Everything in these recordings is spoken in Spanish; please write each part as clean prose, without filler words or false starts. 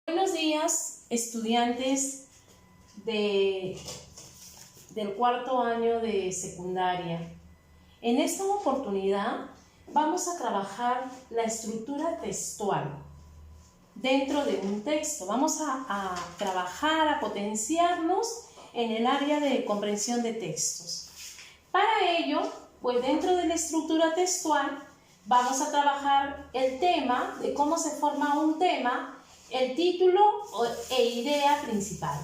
Buenos días, estudiantes del cuarto año de secundaria. En esta oportunidad vamos a trabajar la estructura textual dentro de un texto. Vamos a trabajar, a potenciarnos en el área de comprensión de textos. Para ello, pues dentro de la estructura textual vamos a trabajar el tema, de cómo se forma un tema, el título e idea principal.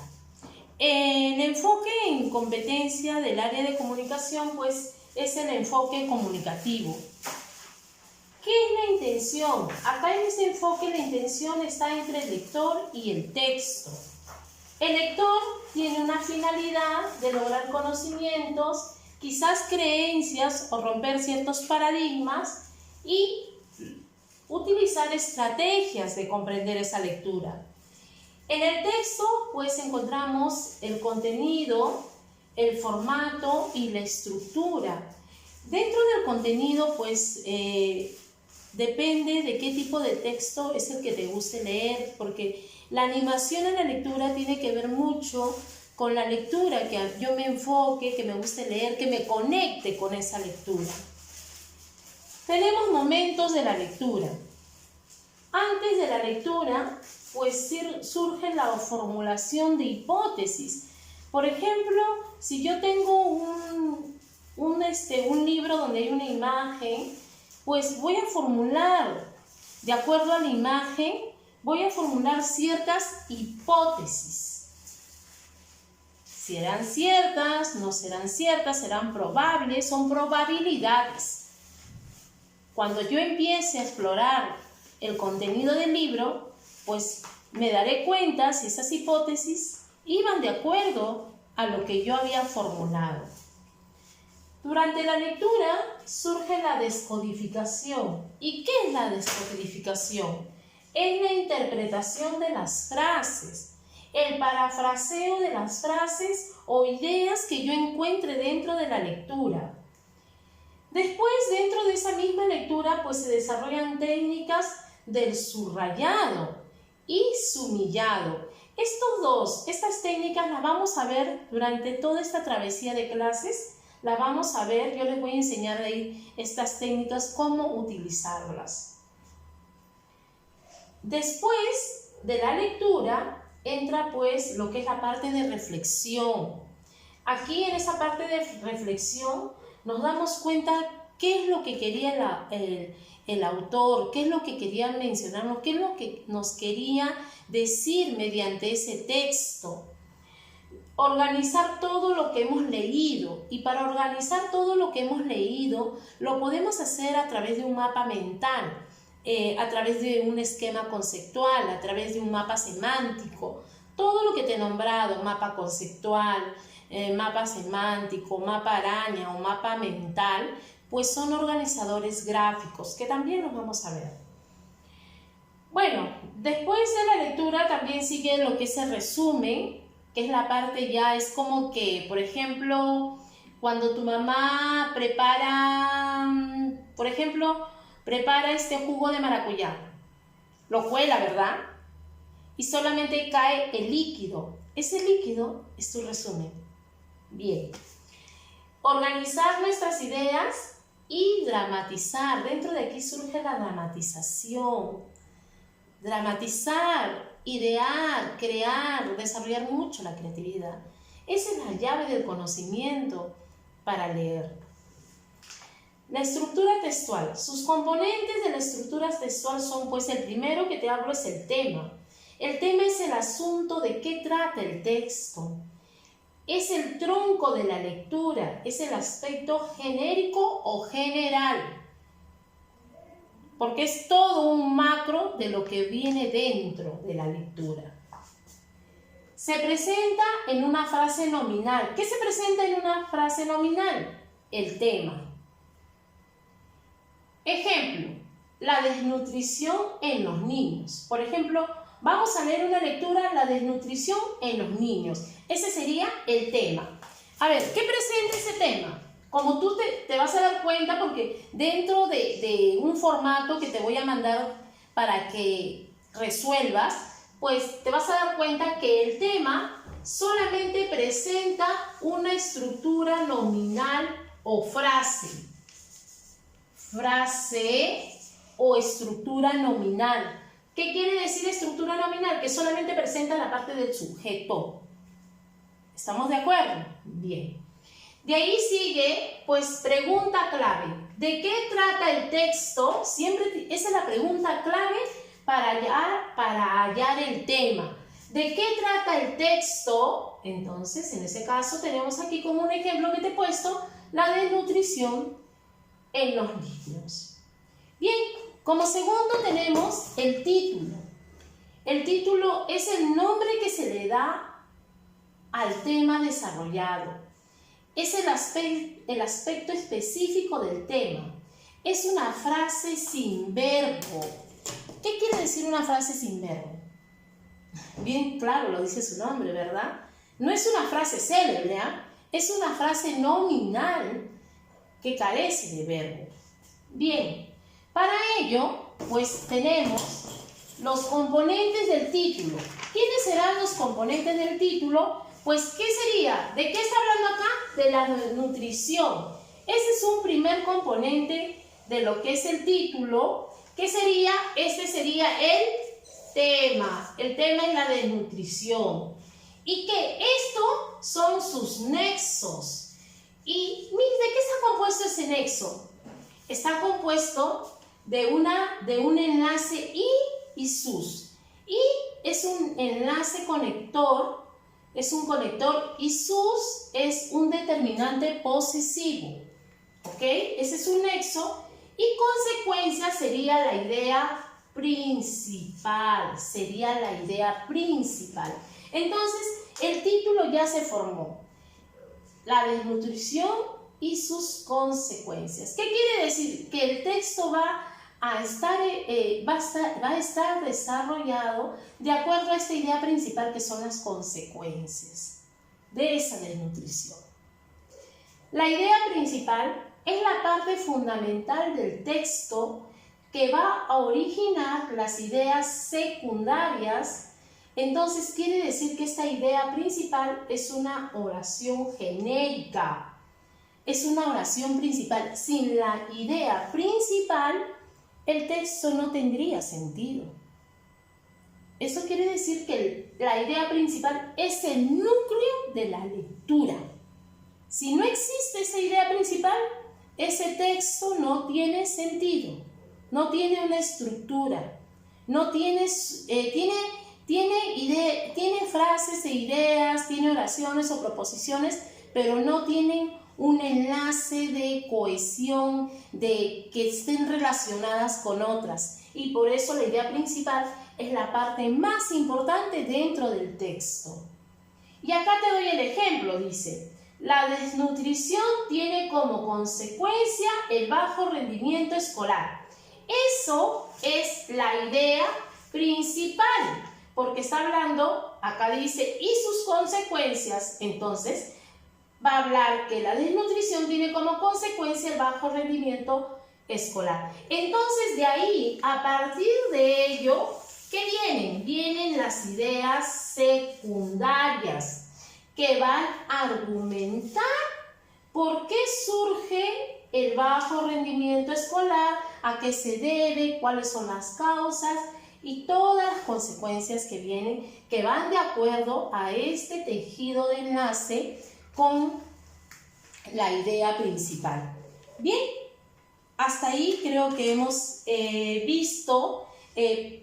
El enfoque en competencia del área de comunicación, pues, es el enfoque comunicativo. ¿Qué es la intención? Acá en este enfoque la intención está entre el lector y el texto. El lector tiene una finalidad de lograr conocimientos, quizás creencias o romper ciertos paradigmas y utilizar estrategias de comprender esa lectura. En el texto, pues, encontramos el contenido, el formato y la estructura. Dentro del contenido, pues, depende de qué tipo de texto es el que te guste leer, porque la animación en la lectura tiene que ver mucho con la lectura, que yo me enfoque, que me guste leer, que me conecte con esa lectura. Tenemos momentos de la lectura. Antes de la lectura, pues surge la formulación de hipótesis. Por ejemplo, si yo tengo un libro donde hay una imagen, pues voy a formular, de acuerdo a la imagen, voy a formular ciertas hipótesis. ¿Serán ciertas? ¿No serán ciertas? ¿Serán probables? Son probabilidades. Cuando yo empiece a explorar el contenido del libro, pues me daré cuenta si esas hipótesis iban de acuerdo a lo que yo había formulado. Durante la lectura surge la descodificación. ¿Y qué es la descodificación? Es la interpretación de las frases, el parafraseo de las frases o ideas que yo encuentre dentro de la lectura. Después, dentro de esa misma lectura, pues se desarrollan técnicas del subrayado y sumillado. Estas técnicas las vamos a ver durante toda esta travesía de clases. Las vamos a ver, yo les voy a enseñar ahí estas técnicas, cómo utilizarlas. Después de la lectura, entra pues lo que es la parte de reflexión. Aquí en esa parte de reflexión nos damos cuenta qué es lo que quería el autor, qué es lo que quería mencionarnos, qué es lo que nos quería decir mediante ese texto. Organizar todo lo que hemos leído, y para organizar todo lo que hemos leído lo podemos hacer a través de un mapa mental, a través de un esquema conceptual, a través de un mapa semántico. Todo lo que te he nombrado, mapa conceptual, mapa semántico, mapa araña o mapa mental, pues son organizadores gráficos que también los vamos a ver. Bueno, después de la lectura también sigue lo que es el resumen, que es la parte ya, es como que, por ejemplo, cuando tu mamá prepara, este jugo de maracuyá, lo cuela, ¿verdad? Y solamente cae el líquido. Ese líquido es tu resumen. Bien. Organizar nuestras ideas y dramatizar. Dentro de aquí surge la dramatización. Dramatizar, idear, crear, desarrollar mucho la creatividad. Esa es la llave del conocimiento para leer. La estructura textual. Sus componentes de la estructura textual son, pues, el primero que te hablo es el tema. El tema es el asunto de qué trata el texto. Es el tronco de la lectura, es el aspecto genérico o general, porque es todo un macro de lo que viene dentro de la lectura. Se presenta en una frase nominal. ¿Qué se presenta en una frase nominal? El tema. Ejemplo, la desnutrición en los niños. Por ejemplo, vamos a leer una lectura, la desnutrición en los niños. Ese sería el tema. A ver, ¿qué presenta ese tema? Como tú te vas a dar cuenta, porque dentro de un formato que te voy a mandar para que resuelvas, pues te vas a dar cuenta que el tema solamente presenta una estructura nominal o frase. Frase o estructura nominal. ¿Qué quiere decir estructura nominal? Que solamente presenta la parte del sujeto. ¿Estamos de acuerdo? Bien. De ahí sigue, pues, pregunta clave. ¿De qué trata el texto? Siempre esa es la pregunta clave para hallar el tema. ¿De qué trata el texto? Entonces, en ese caso, tenemos aquí como un ejemplo que te he puesto, la desnutrición en los niños. Bien, como segundo tenemos el título. El título es el nombre que se le da al tema desarrollado. Es el aspecto específico del tema. Es una frase sin verbo. ¿Qué quiere decir una frase sin verbo? Bien claro, lo dice su nombre, ¿verdad? No es una frase célebre, ¿eh? Es una frase nominal que carece de verbo. Bien, para ello, pues tenemos los componentes del título. ¿Quiénes serán los componentes del título? Pues, ¿qué sería? ¿De qué está hablando acá? De la nutrición. Ese es un primer componente de lo que es el título. ¿Qué sería? Este sería el tema. El tema es la desnutrición. Y que esto son sus nexos. ¿Y de qué está compuesto ese nexo? Está compuesto de un enlace y sus. Y es un enlace conector. Es un conector y sus es un determinante posesivo. ¿Ok? Ese es un nexo. Y consecuencia sería la idea principal. Sería la idea principal. Entonces, el título ya se formó. La desnutrición y sus consecuencias. ¿Qué quiere decir? Que el texto va a estar desarrollado de acuerdo a esta idea principal que son las consecuencias de esa desnutrición. La idea principal es la parte fundamental del texto que va a originar las ideas secundarias. Entonces quiere decir que esta idea principal es una oración genérica. Es una oración principal. Sin la idea principal, el texto no tendría sentido. Eso quiere decir que la idea principal es el núcleo de la lectura. Si no existe esa idea principal, ese texto no tiene sentido, no tiene una estructura, no tiene, tiene frases e ideas, tiene oraciones o proposiciones, pero no tienen un enlace de cohesión, de que estén relacionadas con otras. Y por eso la idea principal es la parte más importante dentro del texto. Y acá te doy el ejemplo, dice, la desnutrición tiene como consecuencia el bajo rendimiento escolar. Eso es la idea principal, porque está hablando, acá dice, y sus consecuencias. Entonces, va a hablar que la desnutrición tiene como consecuencia el bajo rendimiento escolar. Entonces, de ahí, a partir de ello, ¿qué vienen? Vienen las ideas secundarias que van a argumentar por qué surge el bajo rendimiento escolar, a qué se debe, cuáles son las causas y todas las consecuencias que vienen, que van de acuerdo a este tejido de enlace con la idea principal. Bien, hasta ahí creo que hemos visto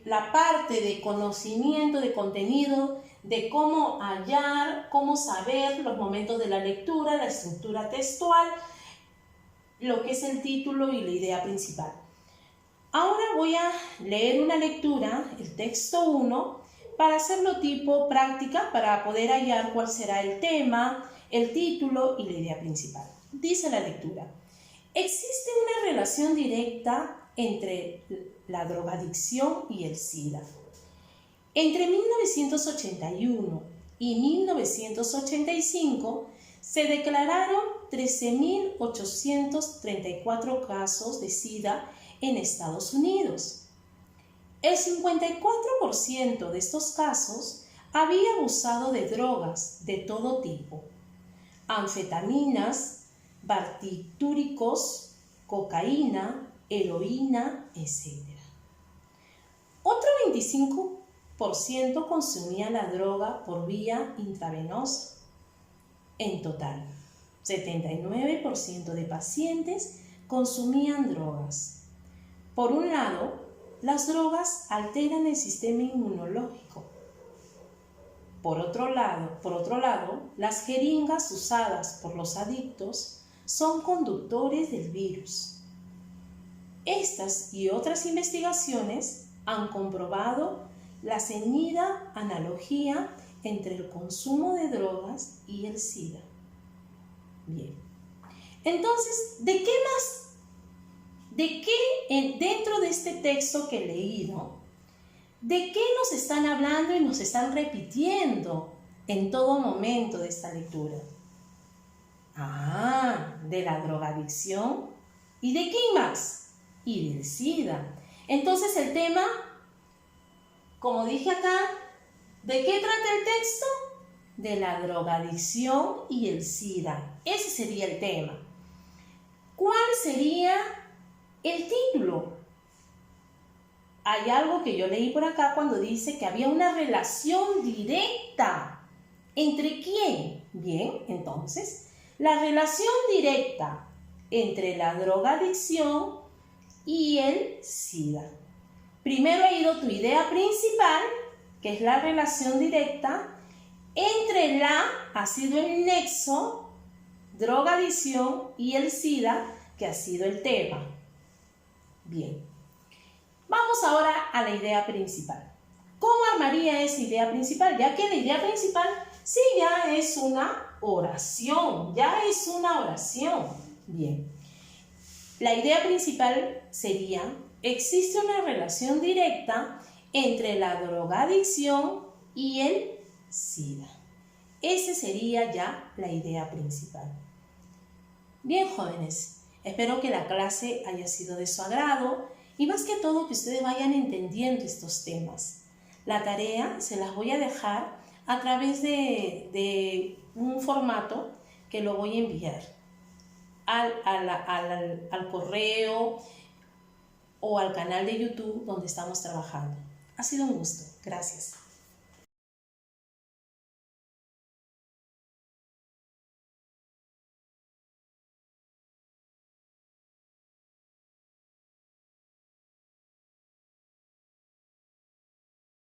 la parte de conocimiento, de contenido, de cómo hallar, cómo saber los momentos de la lectura, la estructura textual, lo que es el título y la idea principal. Ahora voy a leer una lectura, el texto 1, para hacerlo tipo práctica, para poder hallar cuál será el tema, el título y la idea principal. Dice la lectura: existe una relación directa entre la drogadicción y el SIDA. Entre 1981 y 1985 se declararon 13.834 casos de SIDA en Estados Unidos. El 54% de estos casos había abusado de drogas de todo tipo, anfetaminas, barbitúricos, cocaína, heroína, etc. Otro 25% consumía la droga por vía intravenosa. En total, 79% de pacientes consumían drogas. Por un lado, las drogas alteran el sistema inmunológico. Por otro lado, las jeringas usadas por los adictos son conductores del virus. Estas y otras investigaciones han comprobado la ceñida analogía entre el consumo de drogas y el SIDA. Bien, entonces, dentro de este texto que he leído, ¿de qué nos están hablando y nos están repitiendo en todo momento de esta lectura? De la drogadicción. ¿Y de quién más? Y del SIDA. Entonces el tema, como dije acá, ¿de qué trata el texto? De la drogadicción y el SIDA. Ese sería el tema. ¿Cuál sería el título? Hay algo que yo leí por acá cuando dice que había una relación directa. ¿Entre quién? Bien, entonces, la relación directa entre la drogadicción y el SIDA. Primero he ido tu idea principal, que es la relación directa entre ha sido el nexo, drogadicción y el SIDA, que ha sido el tema. Bien. Vamos ahora a la idea principal. ¿Cómo armaría esa idea principal? Ya que la idea principal sí ya es una oración, Bien. La idea principal sería, existe una relación directa entre la drogadicción y el SIDA. Esa sería ya la idea principal. Bien, jóvenes, espero que la clase haya sido de su agrado y más que todo que ustedes vayan entendiendo estos temas. La tarea se las voy a dejar a través de un formato que lo voy a enviar al correo o al canal de YouTube donde estamos trabajando. Ha sido un gusto. Gracias.